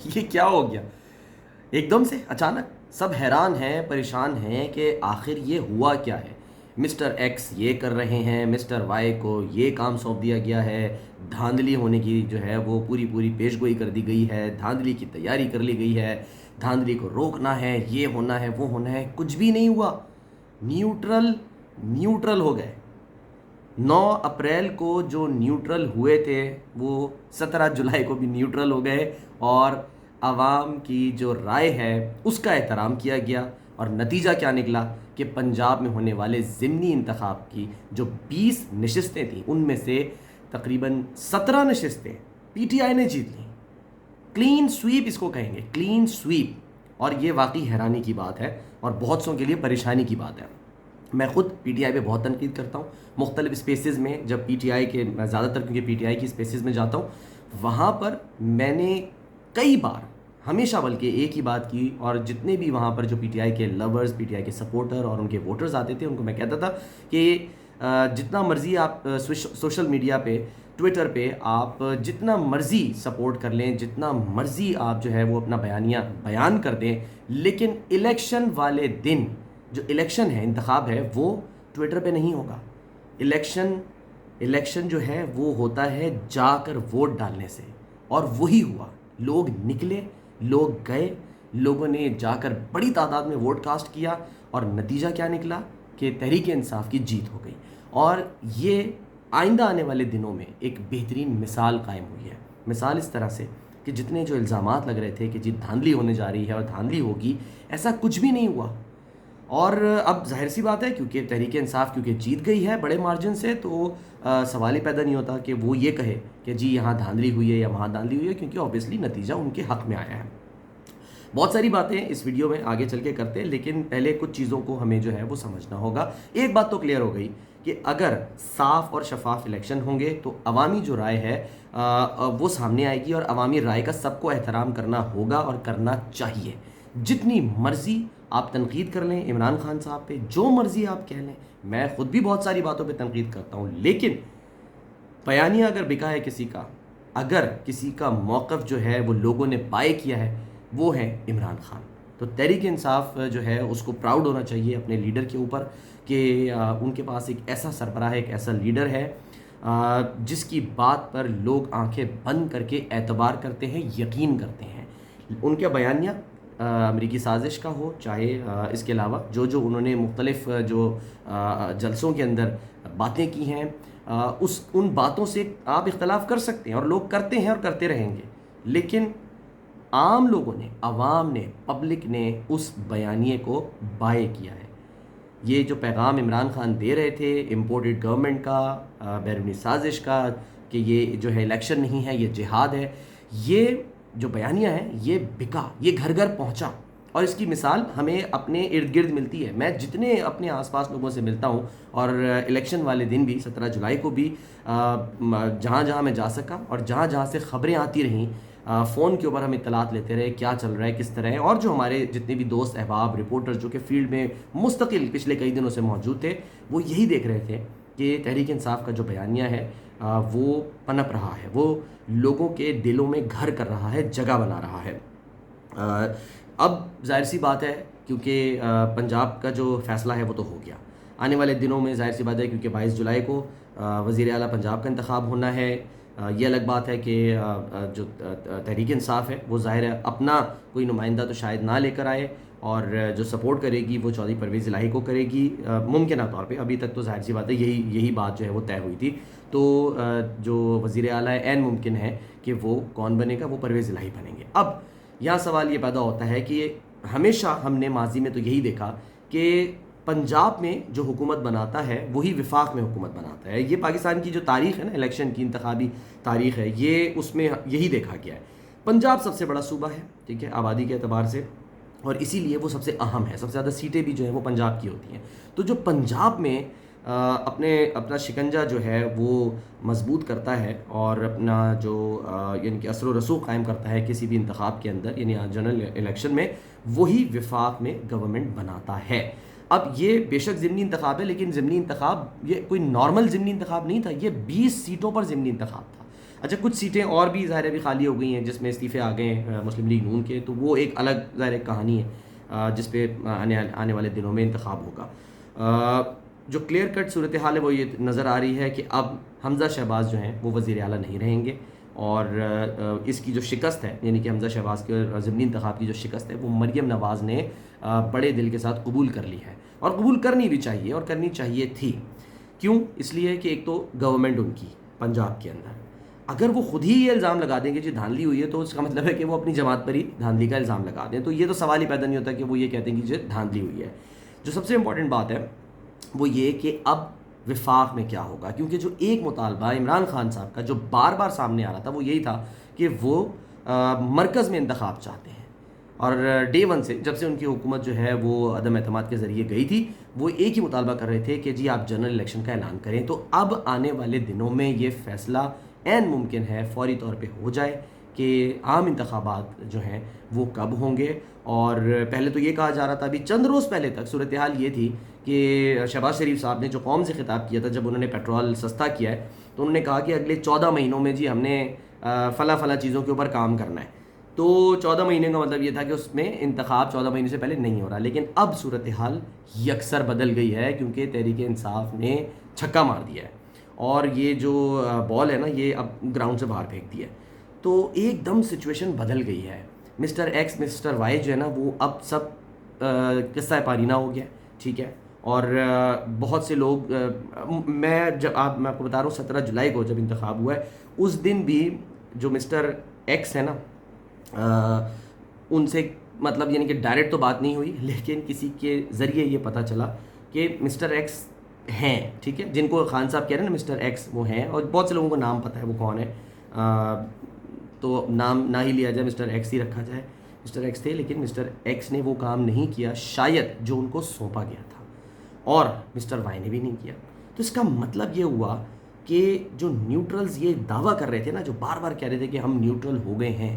یہ کیا ہو گیا ایک دم سے اچانک؟ سب حیران ہیں، پریشان ہیں کہ آخر یہ ہوا کیا ہے۔ مسٹر ایکس یہ کر رہے ہیں، مسٹر وائی کو یہ کام سونپ دیا گیا ہے، دھاندلی ہونے کی جو ہے وہ پوری پیش گوئی کر دی گئی ہے، دھاندلی کی تیاری کر لی گئی ہے، دھاندلی کو روکنا ہے، یہ ہونا ہے، وہ ہونا ہے۔ کچھ بھی نہیں ہوا، نیوٹرل ہو گئے۔ 9 اپریل کو جو نیوٹرل ہوئے تھے وہ 17 جولائی کو بھی نیوٹرل ہو گئے، اور عوام کی جو رائے ہے اس کا احترام کیا گیا۔ اور نتیجہ کیا نکلا کہ پنجاب میں ہونے والے ضمنی انتخاب کی جو 20 نشستیں تھیں ان میں سے تقریباً 17 نشستیں پی ٹی آئی نے جیت لیں۔ کلین سویپ اس کو کہیں گے، کلین سویپ۔ اور یہ واقعی حیرانی کی بات ہے اور بہت سوں کے لیے پریشانی کی بات ہے۔ میں خود پی ٹی آئی پہ بہت تنقید کرتا ہوں مختلف اسپیسز میں، جب پی ٹی آئی کے، میں زیادہ تر کیونکہ پی ٹی آئی کی اسپیسز میں جاتا ہوں، وہاں پر میں نے کئی بار، ہمیشہ بلکہ ایک ہی بات کی، اور جتنے بھی وہاں پر جو پی ٹی آئی کے لورز، پی ٹی آئی کے سپورٹر اور ان کے ووٹرز آتے تھے ان کو میں کہتا تھا کہ جتنا مرضی آپ سوشل میڈیا پہ، ٹویٹر پہ آپ جتنا مرضی سپورٹ کر لیں، جتنا مرضی آپ جو ہے وہ اپنا بیانیہ بیان کر دیں، لیکن الیکشن والے دن جو الیکشن ہے، انتخاب ہے، وہ ٹویٹر پہ نہیں ہوگا۔ الیکشن جو ہے وہ ہوتا ہے جا کر ووٹ ڈالنے سے، اور وہی ہوا۔ لوگ نکلے، لوگ گئے، لوگوں نے جا کر بڑی تعداد میں ووٹ کاسٹ کیا، اور نتیجہ کیا نکلا کہ تحریک انصاف کی جیت ہو گئی۔ اور یہ آئندہ آنے والے دنوں میں ایک بہترین مثال قائم ہوئی ہے۔ مثال اس طرح سے کہ جتنے جو الزامات لگ رہے تھے کہ جی دھاندلی ہونے جا رہی ہے اور دھاندلی ہوگی، ایسا کچھ بھی نہیں ہوا۔ اور اب ظاہر سی بات ہے کیونکہ تحریک انصاف کیونکہ جیت گئی ہے بڑے مارجن سے، تو سوال ہی پیدا نہیں ہوتا کہ وہ یہ کہے کہ جی یہاں دھاندلی ہوئی ہے یا وہاں دھاندلی ہوئی ہے، کیونکہ اوبیسلی نتیجہ ان کے حق میں آیا ہے۔ بہت ساری باتیں اس ویڈیو میں آگے چل کے کرتے ہیں، لیکن پہلے کچھ چیزوں کو ہمیں جو ہے وہ سمجھنا ہوگا۔ ایک بات تو کلیئر ہو گئی کہ اگر صاف اور شفاف الیکشن ہوں گے تو عوامی جو رائے ہے وہ سامنے آئے گی، اور عوامی رائے کا سب کو احترام کرنا ہوگا اور کرنا چاہیے۔ جتنی مرضی آپ تنقید کر لیں عمران خان صاحب پہ، جو مرضی آپ کہہ لیں، میں خود بھی بہت ساری باتوں پہ تنقید کرتا ہوں، لیکن بیانیہ اگر بکا ہے کسی کا، اگر کسی کا موقف جو ہے وہ لوگوں نے بائے کیا ہے، وہ ہے عمران خان۔ تو تحریک انصاف جو ہے اس کو پراؤڈ ہونا چاہیے اپنے لیڈر کے اوپر کہ ان کے پاس ایک ایسا سربراہ ہے، ایک ایسا لیڈر ہے جس کی بات پر لوگ آنکھیں بند کر کے اعتبار کرتے ہیں، یقین کرتے ہیں۔ ان کا بیانیہ امریکی سازش کا ہو، چاہے اس کے علاوہ جو انہوں نے مختلف جو جلسوں کے اندر باتیں کی ہیں، ان باتوں سے آپ اختلاف کر سکتے ہیں، اور لوگ کرتے ہیں اور کرتے رہیں گے، لیکن عام لوگوں نے، عوام نے، پبلک نے اس بیانیے کو بائے کیا ہے۔ یہ جو پیغام عمران خان دے رہے تھے امپورٹڈ گورنمنٹ کا، بیرونی سازش کا، کہ یہ جو ہے الیکشن نہیں ہے، یہ جہاد ہے، یہ جو بیانیہ ہے یہ بکا، یہ گھر گھر پہنچا، اور اس کی مثال ہمیں اپنے ارد گرد ملتی ہے۔ میں جتنے اپنے آس پاس لوگوں سے ملتا ہوں، اور الیکشن والے دن بھی 17 جولائی کو بھی جہاں جہاں میں جا سکا اور جہاں جہاں سے خبریں آتی رہیں، فون کے اوپر ہم اطلاعات لیتے رہے کیا چل رہا ہے، کس طرح ہے، اور جو ہمارے جتنے بھی دوست احباب رپورٹر جو کہ فیلڈ میں مستقل پچھلے کئی دنوں سے موجود تھے، وہ یہی دیکھ رہے تھے کہ تحریک انصاف کا جو بیانیہ ہے وہ پنپ رہا ہے، وہ لوگوں کے دلوں میں گھر کر رہا ہے، جگہ بنا رہا ہے۔ اب ظاہر سی بات ہے کیونکہ پنجاب کا جو فیصلہ ہے وہ تو ہو گیا، آنے والے دنوں میں ظاہر سی بات ہے کیونکہ 22 جولائی کو وزیر اعلیٰ پنجاب کا انتخاب ہونا ہے۔ یہ الگ بات ہے کہ جو تحریک انصاف ہے وہ ظاہر ہے اپنا کوئی نمائندہ تو شاید نہ لے کر آئے، اور جو سپورٹ کرے گی وہ چودھری پرویز الہی کو کرے گی ممکنہ طور پہ۔ ابھی تک تو ظاہر سی بات ہے یہی بات جو ہے وہ طے ہوئی تھی، تو جو وزیر اعلیٰ عین ممکن ہے کہ وہ کون بنے گا، وہ پرویز الہی بنیں گے۔ اب یہاں سوال یہ پیدا ہوتا ہے کہ ہمیشہ ہم نے ماضی میں تو یہی دیکھا کہ پنجاب میں جو حکومت بناتا ہے وہی وفاق میں حکومت بناتا ہے۔ یہ پاکستان کی جو تاریخ ہے نا، الیکشن کی انتخابی تاریخ ہے، یہ اس میں یہی دیکھا گیا ہے۔ پنجاب سب سے بڑا صوبہ ہے، ٹھیک ہے، آبادی کے اعتبار سے، اور اسی لیے وہ سب سے اہم ہے، سب سے زیادہ سیٹیں بھی جو ہیں وہ پنجاب کی ہوتی ہیں۔ تو جو پنجاب میں اپنا شکنجہ جو ہے وہ مضبوط کرتا ہے، اور اپنا جو یعنی کہ اثر و رسوخ قائم کرتا ہے کسی بھی انتخاب کے اندر، یعنی جنرل الیکشن میں، وہی وفاق میں گورنمنٹ بناتا ہے۔ اب یہ بے شک ضمنی انتخاب ہے، لیکن ضمنی انتخاب یہ کوئی نارمل ضمنی انتخاب نہیں تھا، یہ 20 سیٹوں پر ضمنی انتخاب تھا۔ اچھا کچھ سیٹیں اور بھی ظاہر بھی خالی ہو گئی ہیں جس میں استعفے آ گئے ہیں مسلم لیگ نون کے، تو وہ ایک الگ ظاہر کہانی ہے جس پہ آنے والے دنوں میں انتخاب ہوگا۔ جو کلیئر کٹ صورتحال ہے وہ یہ نظر آ رہی ہے کہ اب حمزہ شہباز جو ہیں وہ وزیر اعلیٰ نہیں رہیں گے، اور اس کی جو شکست ہے، یعنی کہ حمزہ شہباز کے ضمنی انتخاب کی جو شکست ہے وہ مریم نواز نے بڑے دل کے ساتھ قبول کر لی ہے، اور قبول کرنی بھی چاہیے اور کرنی چاہیے تھی۔ کیوں؟ اس لیے کہ ایک تو گورنمنٹ ان کی پنجاب کے اندر، اگر وہ خود ہی یہ الزام لگا دیں کہ جی دھاندلی ہوئی ہے تو اس کا مطلب ہے کہ وہ اپنی جماعت پر ہی دھاندلی کا الزام لگا دیں، تو یہ تو سوال ہی پیدا نہیں ہوتا کہ وہ یہ کہتے ہیں کہ جی دھاندلی ہوئی ہے۔ جو سب سے امپورٹنٹ بات ہے وہ یہ کہ اب وفاق میں کیا ہوگا، کیونکہ جو ایک مطالبہ عمران خان صاحب کا جو بار بار سامنے آ رہا تھا وہ یہی تھا کہ وہ مرکز میں انتخاب چاہتے ہیں، اور ڈے ون سے جب سے ان کی حکومت جو ہے وہ عدم اعتماد کے ذریعے گئی تھی وہ ایک ہی مطالبہ کر رہے تھے کہ جی آپ جنرل الیکشن کا اعلان کریں۔ تو اب آنے والے دنوں میں یہ فیصلہ عین ممکن ہے فوری طور پہ ہو جائے کہ عام انتخابات جو ہیں وہ کب ہوں گے۔ اور پہلے تو یہ کہا جا رہا تھا، ابھی چند روز پہلے تک صورتحال یہ تھی کہ شہباز شریف صاحب نے جو قوم سے خطاب کیا تھا جب انہوں نے پیٹرول سستا کیا ہے تو انہوں نے کہا کہ اگلے 14 مہینوں میں جی ہم نے فلاں چیزوں کے اوپر کام کرنا ہے، تو 14 مہینے کا مطلب یہ تھا کہ اس میں انتخاب 14 مہینے سے پہلے نہیں ہو رہا۔ لیکن اب صورتحال یکسر بدل گئی ہے کیونکہ تحریک انصاف نے چھکا مار دیا ہے، اور یہ جو بال ہے نا یہ اب گراؤنڈ سے باہر پھینک دیا ہے، تو ایک دم سچویشن بدل گئی ہے۔ مسٹر ایکس مسٹر وائی جو ہے نا وہ اب سب قصہ پارینہ ہو گیا، ٹھیک ہے، اور بہت سے لوگ میں آپ کو بتا رہا ہوں 17 جولائی کو جب انتخاب ہوا ہے اس دن بھی جو مسٹر ایکس ہے نا ان سے مطلب یعنی کہ ڈائریکٹ تو بات نہیں ہوئی، لیکن کسی کے ذریعے یہ پتہ چلا کہ مسٹر ایکس ہیں، ٹھیک ہے، جن کو خان صاحب کہہ رہے ہیں نا مسٹر ایکس وہ ہیں، اور بہت سے لوگوں کو نام پتہ ہے وہ کون ہے، تو نام نہ ہی لیا جائے، مسٹر ایکس ہی رکھا جائے۔ مسٹر ایکس تھے لیکن مسٹر ایکس نے وہ کام نہیں کیا شاید جو ان کو سونپا گیا تھا، اور مسٹر وائی نے بھی نہیں کیا۔ تو اس کا مطلب یہ ہوا کہ جو نیوٹرلز یہ دعویٰ کر رہے تھے نا، جو بار بار کہہ رہے تھے کہ ہم نیوٹرل ہو گئے ہیں،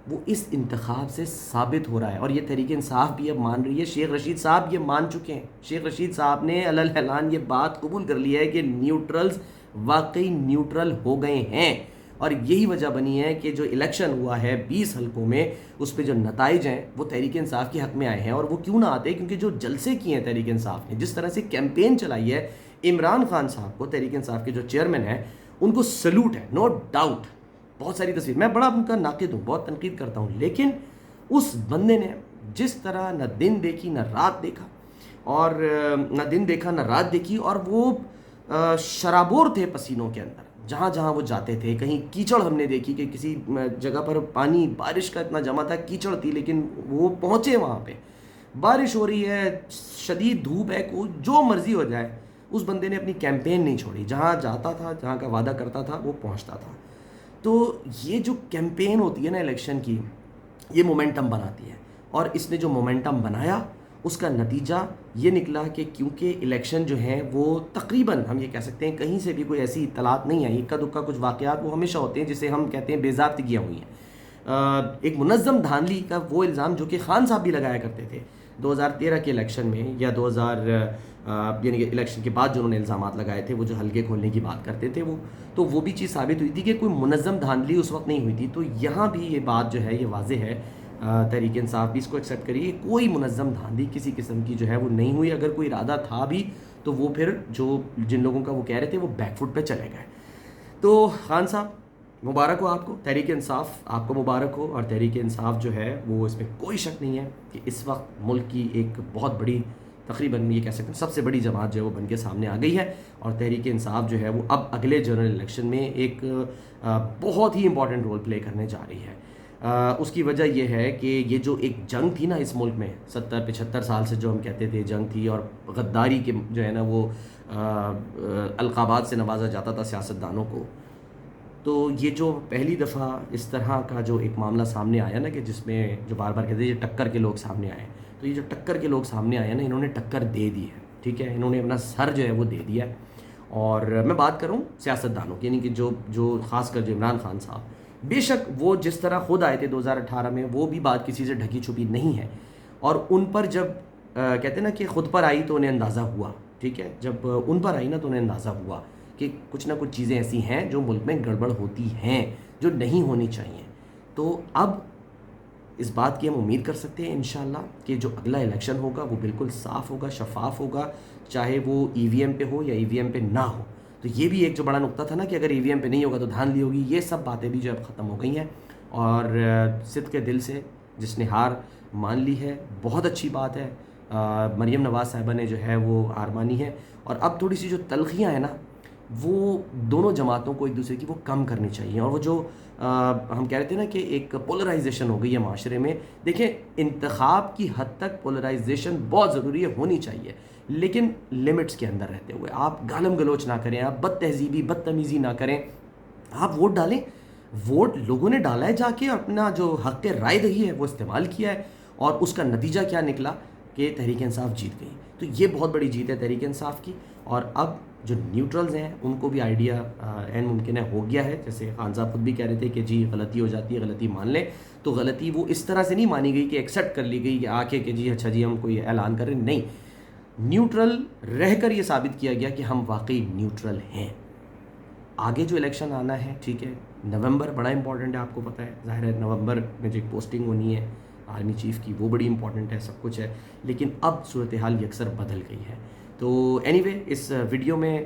وہ اس انتخاب سے ثابت ہو رہا ہے، اور یہ تحریک انصاف بھی اب مان رہی ہے۔ شیخ رشید صاحب یہ مان چکے ہیں، شیخ رشید صاحب نے علیہ اعلان یہ بات قبول کر لی ہے کہ نیوٹرلز واقعی نیوٹرل ہو گئے ہیں، اور یہی وجہ بنی ہے کہ جو الیکشن ہوا ہے 20 حلقوں میں اس پہ جو نتائج ہیں وہ تحریک انصاف کے حق میں آئے ہیں۔ اور وہ کیوں نہ آتے؟ کیونکہ جو جلسے کیے ہیں تحریک انصاف نے، جس طرح سے کیمپین چلائی ہے عمران خان صاحب کو، تحریک انصاف کے جو چیئرمین ہیں ان کو سلوٹ ہے، نو ڈاؤٹ۔ بہت ساری تصویر، میں بڑا ان کا ناقد ہوں، بہت تنقید کرتا ہوں، لیکن اس بندے نے جس طرح نہ دن دیکھی نہ رات دیکھا، اور نہ دن دیکھا نہ رات دیکھی، اور وہ شرابور تھے پسینوں کے اندر جہاں جہاں وہ جاتے تھے۔ کہیں کیچڑ ہم نے دیکھی کہ کسی جگہ پر پانی بارش کا اتنا جمع تھا، کیچڑ تھی، لیکن وہ پہنچے وہاں پہ، بارش ہو رہی ہے، شدید دھوپ ہے، کوئی جو مرضی ہو جائے، اس بندے نے اپنی کیمپین نہیں چھوڑی، جہاں جاتا تھا جہاں کا وعدہ کرتا تھا وہ پہنچتا تھا۔ تو یہ جو کیمپین ہوتی ہے نا الیکشن کی، یہ مومنٹم بناتی ہے، اور اس نے جو مومنٹم بنایا اس کا نتیجہ یہ نکلا کہ کیونکہ الیکشن جو ہیں وہ تقریباً ہم یہ کہہ سکتے ہیں کہیں سے بھی کوئی ایسی اطلاعات نہیں آئی، اکا دکا کچھ واقعات وہ ہمیشہ ہوتے ہیں جسے ہم کہتے ہیں بے ضابطگیاں ہوئی ہیں۔ ایک منظم دھاندلی کا وہ الزام جو کہ خان صاحب بھی لگایا کرتے تھے 2013 کے الیکشن میں، یا 2000 یعنی کہ الیکشن کے بعد جو انہوں نے الزامات لگائے تھے، وہ جو حلقے کھولنے کی بات کرتے تھے، وہ بھی چیز ثابت ہوئی تھی کہ کوئی منظم دھاندلی اس وقت نہیں ہوئی تھی۔ تو یہاں بھی یہ بات جو ہے یہ واضح ہے، تحریک انصاف بھی اس کو ایکسیپٹ کریے، کوئی منظم دھاندلی کسی قسم کی جو ہے وہ نہیں ہوئی۔ اگر کوئی ارادہ تھا بھی تو وہ پھر جن لوگوں کا وہ کہہ رہے تھے وہ بیک فٹ پہ چلے گئے۔ تو خان صاحب مبارک ہو آپ کو، تحریک انصاف آپ کو مبارک ہو، اور تحریک انصاف جو ہے وہ اس میں کوئی شک نہیں ہے کہ اس وقت ملک کی ایک بہت بڑی، تقریباً یہ کہہ سکتے ہیں سب سے بڑی جماعت جو ہے وہ بن کے سامنے آ گئی ہے، اور تحریک انصاف جو ہے وہ اب اگلے جنرل الیکشن میں ایک بہت ہی امپورٹنٹ رول پلے کرنے جا رہی ہے۔ اس کی وجہ یہ ہے کہ یہ جو ایک جنگ تھی نا اس ملک میں 70-75 سال سے جو ہم کہتے تھے جنگ تھی، اور غداری کے جو ہے نا وہ القابات سے نوازا جاتا تھا سیاستدانوں کو، تو یہ جو پہلی دفعہ اس طرح کا جو ایک معاملہ سامنے آیا نا کہ جس میں جو بار بار کہتے ہیں یہ ٹکر کے لوگ سامنے آئے، تو یہ جو ٹکر کے لوگ سامنے آئے نا، انہوں نے ٹکر دے دی ہے، ٹھیک ہے، انہوں نے اپنا سر جو ہے وہ دے دیا ہے۔ اور میں بات کروں سیاستدانوں کی، یعنی کہ جو خاص کر جو عمران خان صاحب، بے شک وہ جس طرح خود آئے تھے 2018 میں، وہ بھی بات کسی سے ڈھکی چھپی نہیں ہے، اور ان پر جب کہتے ہیں نا کہ خود پر آئی تو انہیں اندازہ ہوا، ٹھیک ہے، جب ان پر آئی نا تو انہیں اندازہ ہوا کہ کچھ نہ کچھ چیزیں ایسی ہیں جو ملک میں گڑبڑ ہوتی ہیں جو نہیں ہونی چاہیے. تو اب اس بات کی ہم امید کر سکتے ہیں انشاءاللہ کہ جو اگلا الیکشن ہوگا وہ بالکل صاف ہوگا, شفاف ہوگا, چاہے وہ ای وی ایم پہ ہو یا ای وی ایم پہ نہ ہو. تو یہ بھی ایک جو بڑا نقطہ تھا نا کہ اگر ای وی ایم پہ نہیں ہوگا تو دھاندلی ہوگی, یہ سب باتیں بھی جو اب ختم ہو گئی ہیں. اور صدق کے دل سے جس نے ہار مان لی ہے بہت اچھی بات ہے. مریم نواز صاحبہ نے جو ہے وہ ہار مانی ہے, اور اب تھوڑی سی جو تلخیاں ہیں نا وہ دونوں جماعتوں کو ایک دوسرے کی وہ کم کرنی چاہیے. اور وہ جو ہم کہہ رہے تھے نا کہ ایک پولرائزیشن ہو گئی ہے معاشرے میں, دیکھیں انتخاب کی حد تک پولرائزیشن بہت ضروری ہے, ہونی چاہیے, لیکن لمٹس کے اندر رہتے ہوئے. آپ گالم گلوچ نہ کریں, آپ بد تہذیبی بدتمیزی نہ کریں, آپ ووٹ ڈالیں. ووٹ لوگوں نے ڈالا ہے, جا کے اپنا جو حق رائے دہی ہے وہ استعمال کیا ہے, اور اس کا نتیجہ کیا نکلا کہ تحریک انصاف جیت گئی. تو یہ بہت بڑی جیت ہے تحریک انصاف کی. اور اب جو نیوٹرلز ہیں ان کو بھی آئیڈیا عین ممکن ہے ہو گیا ہے. جیسے خان صاحب خود بھی کہہ رہے تھے کہ جی غلطی ہو جاتی ہے, غلطی مان لیں. تو غلطی وہ اس طرح سے نہیں مانی گئی کہ ایکسیپٹ کر لی گئی کہ آ کے کہ جی اچھا جی ہم کوئی اعلان کر رہے ہیں, نہیں. نیوٹرل رہ کر یہ ثابت کیا گیا کہ ہم واقعی نیوٹرل ہیں. آگے جو الیکشن آنا ہے, ٹھیک ہے, نومبر بڑا امپورٹنٹ ہے, آپ کو پتہ ہے, ظاہر ہے نومبر میں جو ایک پوسٹنگ ہونی ہے آرمی چیف کی وہ بڑی امپورٹنٹ ہے, سب کچھ ہے, لیکن اب صورتحال یکسر بدل گئی ہے. تو اینی وے اس ویڈیو میں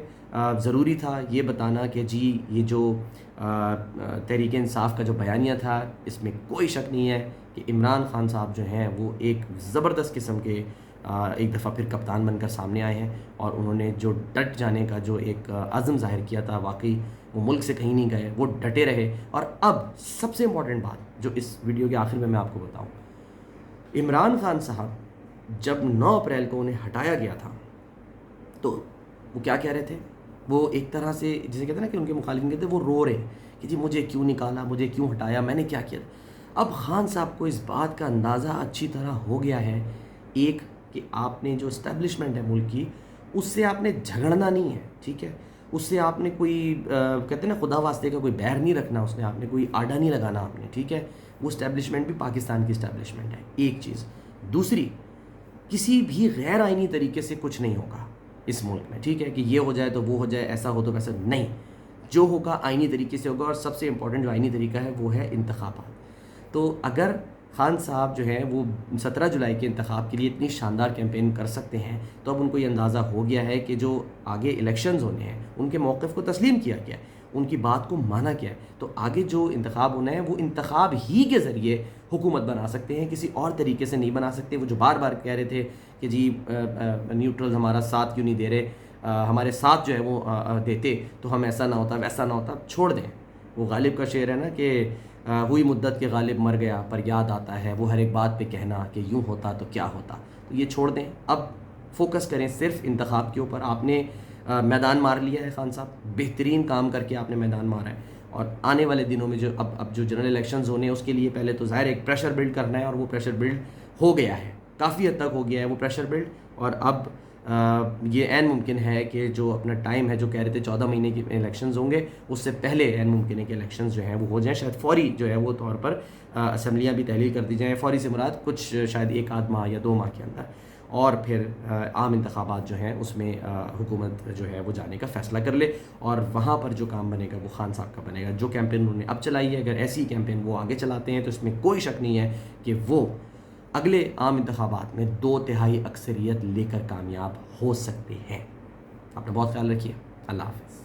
ضروری تھا یہ بتانا کہ جی یہ جو تحریک انصاف کا جو بیانیہ تھا اس میں کوئی شک نہیں ہے کہ عمران خان صاحب جو ہیں وہ ایک زبردست قسم کے ایک دفعہ پھر کپتان بن کر سامنے آئے ہیں, اور انہوں نے جو ڈٹ جانے کا جو ایک عزم ظاہر کیا تھا, واقعی وہ ملک سے کہیں نہیں گئے, وہ ڈٹے رہے. اور اب سب سے امپورٹنٹ بات جو اس ویڈیو کے آخر میں آپ کو بتاؤں, عمران خان صاحب جب 9 اپریل کو انہیں ہٹایا گیا تھا تو وہ کیا کہہ رہے تھے, وہ ایک طرح سے جسے کہتے ہیں نا کہ ان کے مخالفین کہتے ہیں وہ رو رہے کہ جی مجھے کیوں نکالا, مجھے کیوں ہٹایا, میں نے کیا کیا. اب خان صاحب کو اس بات کا اندازہ اچھی طرح ہو گیا ہے, ایک کہ آپ نے جو اسٹیبلشمنٹ ہے ملک کی اس سے آپ نے جھگڑنا نہیں ہے, ٹھیک ہے, اس سے آپ نے کوئی کہتے ہیں نا خدا واسطے کا کوئی بیر نہیں رکھنا, اس نے آپ نے کوئی آڈا نہیں لگانا آپ نے, ٹھیک ہے. وہ اسٹیبلشمنٹ بھی پاکستان کی اسٹیبلشمنٹ ہے, ایک چیز. دوسری, کسی بھی غیر آئینی طریقے سے کچھ نہیں ہوگا اس ملک میں, ٹھیک ہے, کہ یہ ہو جائے تو وہ ہو جائے, ایسا ہو تو ویسا نہیں. جو ہوگا آئینی طریقے سے ہوگا, اور سب سے امپورٹنٹ جو آئینی طریقہ ہے وہ ہے انتخابات. تو اگر خان صاحب جو ہیں وہ 17 جولائی کے انتخاب کے لیے اتنی شاندار کیمپین کر سکتے ہیں, تو اب ان کو یہ اندازہ ہو گیا ہے کہ جو آگے الیکشنز ہونے ہیں ان کے موقف کو تسلیم کیا گیا ہے, ان کی بات کو مانا گیا ہے. تو آگے جو انتخاب ہونا ہے وہ انتخاب ہی کے ذریعے حکومت بنا سکتے ہیں, کسی اور طریقے سے نہیں بنا سکتے. وہ جو بار بار کہہ رہے تھے کہ جی نیوٹرل ہمارا ساتھ کیوں نہیں دے رہے, ہمارے ساتھ جو ہے وہ دیتے تو ہم ایسا نہ ہوتا ویسا نہ ہوتا, چھوڑ دیں. وہ غالب کا شعر ہے نا کہ ہوئی مدت کے غالب مر گیا پر یاد آتا ہے, وہ ہر ایک بات پہ کہنا کہ یوں ہوتا تو کیا ہوتا. تو یہ چھوڑ دیں, اب فوکس کریں صرف انتخاب کے اوپر. آپ نے میدان مار لیا ہے خان صاحب, بہترین کام کر کے آپ نے میدان مارا ہے, اور آنے والے دنوں میں جو اب جو جنرل الیکشنز ہونے ہیں اس کے لیے پہلے تو ظاہر ایک پریشر بلڈ کرنا ہے, اور وہ پریشر بلڈ ہو گیا ہے, کافی حد تک ہو گیا ہے وہ پریشر بلڈ. اور اب یہ عین ممکن ہے کہ جو اپنا ٹائم ہے, جو کہہ رہے تھے 14 مہینے کے الیکشنز ہوں گے, اس سے پہلے عین ممکن ہے کہ الیکشنز جو ہیں وہ ہو جائیں. شاید فوری جو ہے وہ طور پر اسمبلیاں بھی تحلیل کر دی جائیں. فوری سے مراد کچھ شاید 1 ماہ یا 2 ماہ کے اندر, اور پھر عام انتخابات جو ہیں اس میں حکومت جو ہے وہ جانے کا فیصلہ کر لے, اور وہاں پر جو کام بنے گا وہ خان صاحب کا بنے گا. جو کیمپین انہوں نے اب چلائی ہے, اگر ایسی کیمپین وہ آگے چلاتے ہیں تو اس میں کوئی شک نہیں ہے کہ وہ اگلے عام انتخابات میں 2/3 اکثریت لے کر کامیاب ہو سکتے ہیں. آپ نے بہت خیال رکھیے. اللہ حافظ.